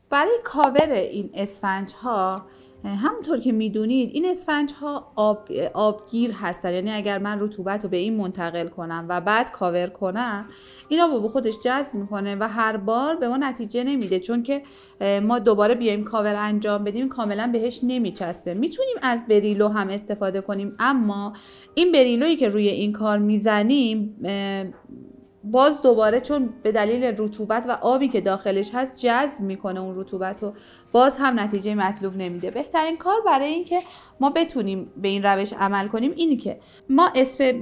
برای کاور این اسفنج ها همونطور که میدونید این اسفنج ها آبگیر هستن، یعنی اگر من رطوبت رو به این منتقل کنم و بعد کاور کنم این آب رو به خودش جذب میکنه و هر بار به ما نتیجه نمیده، چون که ما دوباره بیایم کاور انجام بدیم کاملا بهش نمیچسبه. میتونیم از بریلو هم استفاده کنیم، اما این بریلویی که روی این کار میزنیم باز دوباره چون به دلیل رطوبت و آبی که داخلش هست جذب میکنه اون رطوبت رو، باز هم نتیجه مطلوب نمیده. بهترین کار برای این که ما بتونیم به این روش عمل کنیم اینه که ما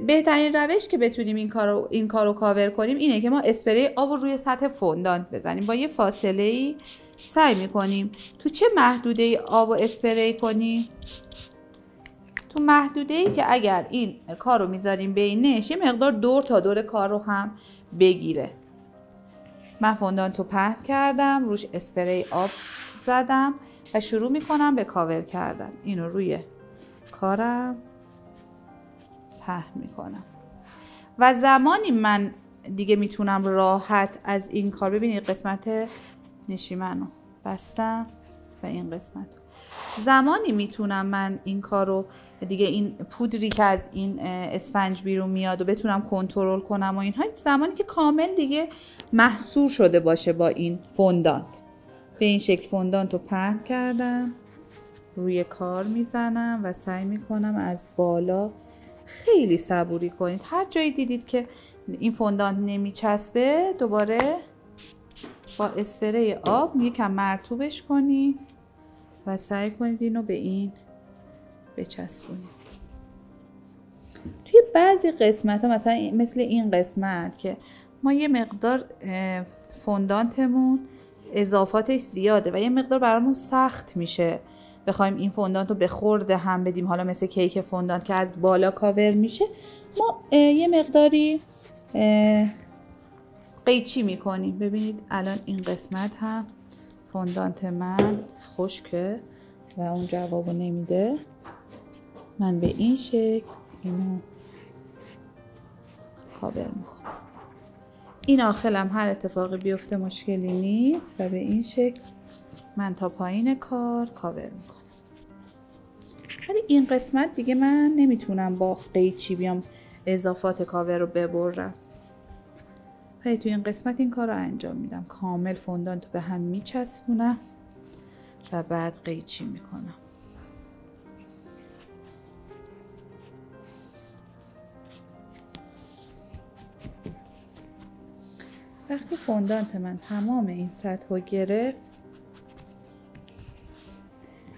بهترین روش که بتونیم این کارو کاور کنیم اینه که ما اسپری آب رو روی سطح فوندانت بزنیم. با یه فاصله ای سعی میکنیم تو چه محدوده ای آب و اسپری کنیم، تو محدوده ای که اگر این کار رو میذاریم بینش یه مقدار دور تا دور کار رو هم بگیره. من فوندانت رو پهن کردم، روش اسپری آب زدم و شروع میکنم به کاور کردن. اینو روی کارم پهن میکنم و زمانی من دیگه میتونم راحت از این کار، ببینید قسمت نشیمنو بستم و این قسمت زمانی میتونم من این کارو دیگه، این پودری که از این اسفنج بیرون میاد و بتونم کنترل کنم و اینها، زمانی که کامل دیگه محصور شده باشه با این فوندانت. به این شکل فوندانت رو پهن کردم، روی کار میزنم و سعی میکنم از بالا خیلی صبوری کنید. هر جایی دیدید که این فوندانت نمیچسبه دوباره با اسپری آب یکم مرطوبش کنید و سعی کنید اینو به این بچسبونید. توی بعضی قسمت ها مثلا مثل این قسمت که ما یه مقدار فوندانتمون اضافاتش زیاده و یه مقدار برامون سخت میشه بخوایم این فوندانت رو به خورده هم بدیم، حالا مثل کیک فوندانت که از بالا کاور میشه، ما یه مقداری قیچی میکنیم. ببینید الان این قسمت هم فوندانت من خشکه و اون جوابو نمیده. من به این شکل اینو کاور میکنم. این آخرم هر اتفاقی بیفته مشکلی نیست و به این شکل من تا پایین کار کاور میکنم. ولی این قسمت دیگه من نمیتونم با قیچی بیام اضافات کاور رو ببرم، ولی تو این قسمت این کار رو انجام میدم. کامل فوندانت رو به هم میچسبونم و بعد قیچی میکنم. وقتی فوندانت من تمام این سطح رو گرفت،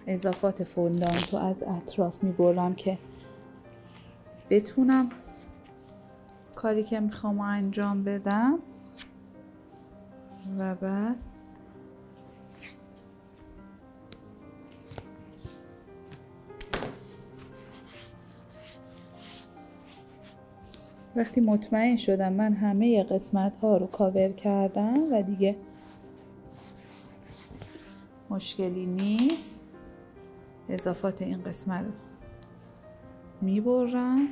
اضافات فوندانت رو از اطراف میبرم که بتونم کاری که میخوام انجام بدم و بعد وقتی مطمئن شدم من همه قسمت ها رو کاور کردم و دیگه مشکلی نیست، اضافات این قسمت رو میبرم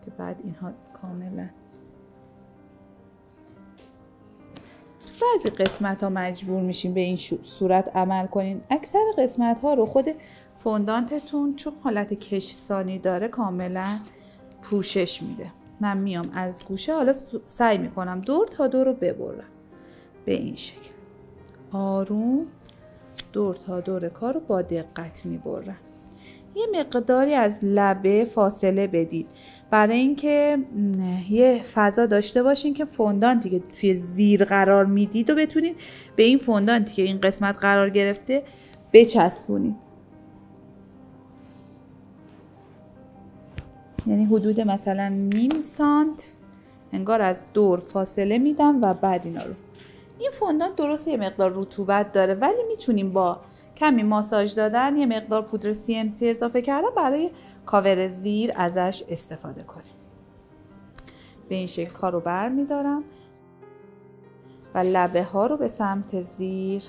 که بعد اینها کاملا. تو بعضی قسمت ها مجبور میشین به این صورت عمل کنین. اکثر قسمت ها رو خود فوندانتتون چون حالت کشسانی داره کاملا پوشش میده. من میام از گوشه حالا سعی میکنم دور تا دور رو ببرم به این شکل، آروم دور تا دور کار رو با دقت میبرم. یه مقداری از لبه فاصله بدید برای اینکه یه فضا داشته باشین که فوندانتی که توی زیر قرار میدید و بتونید به این فوندانتی که این قسمت قرار گرفته بچسبونید. یعنی حدود مثلا نیم سانت انگار از دور فاصله میدم و بعد اینا رو. این فوندانت درسته یه مقدار رطوبت داره ولی میتونیم با کمی ماساژ دادن، یه مقدار پودر CMC اضافه کردن برای کاور زیر ازش استفاده کنیم. به این شکل کار رو بر میدارم و لبه ها رو به سمت زیر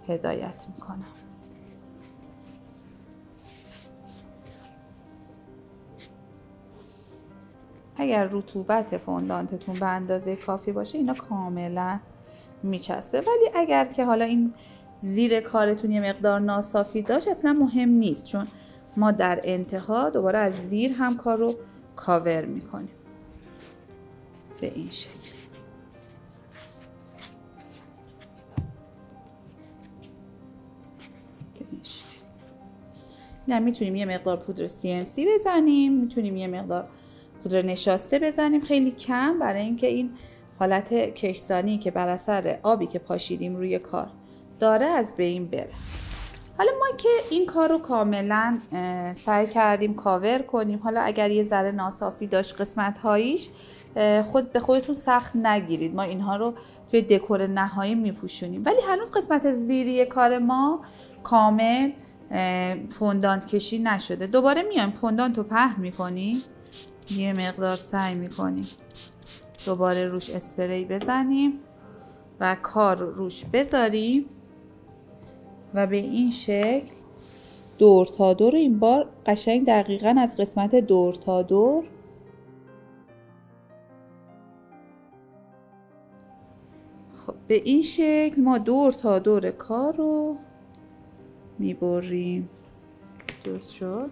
هدایت میکنم. اگر رطوبت فوندانتتون به اندازه کافی باشه اینا کاملا میچسبه. ولی اگر که حالا این زیر کارتون یه مقدار ناصافی داشت اصلا مهم نیست، چون ما در انتها دوباره از زیر هم کار رو کاور میکنیم به این شکل. نه میتونیم یه مقدار پودر CMC بزنیم، میتونیم یه مقدار پودر نشاسته بزنیم، خیلی کم، برای اینکه این حالت کشسانی که بر اثر آبی که پاشیدیم روی کار داره از بین بره. حالا ما که این کار رو کاملا سعی کردیم کاور کنیم، حالا اگر یه ذره ناصافی داشت قسمت هاییش خود به خودتون سخت نگیرید، ما اینها رو توی دکور نهایی میپوشونیم. ولی هنوز قسمت زیری کار ما کامل فوندانت کشی نشده. دوباره میایم فوندانت رو پهن میکنیم، یه مقدار سعی میکنیم دوباره روش اسپری بزنیم و کار روش بذاریم و به این شکل دور تا دور، این بار قشنگ دقیقاً از قسمت دور تا دور خب به این شکل ما دور تا دور کار رو میبریم. درست شد.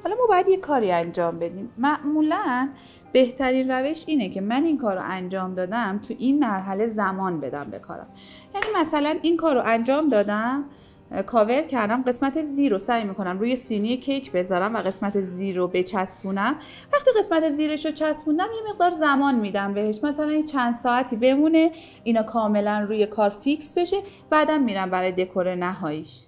حالا ما باید یه کاری انجام بدیم. معمولاً بهترین روش اینه که من این کار رو انجام دادم تو این مرحله زمان بدم به کارم. یعنی مثلا این کار رو انجام دادم، کاور کردم، قسمت زیر رو سعی میکنم روی سینی کیک بذارم و قسمت زیر رو بچسبونم. وقتی قسمت زیرش رو چسبوندم یه مقدار زمان میدم بهش، مثلا یه چند ساعتی بمونه اینا کاملا روی کار فیکس بشه، بعدم میرم برای دکور نهاییش.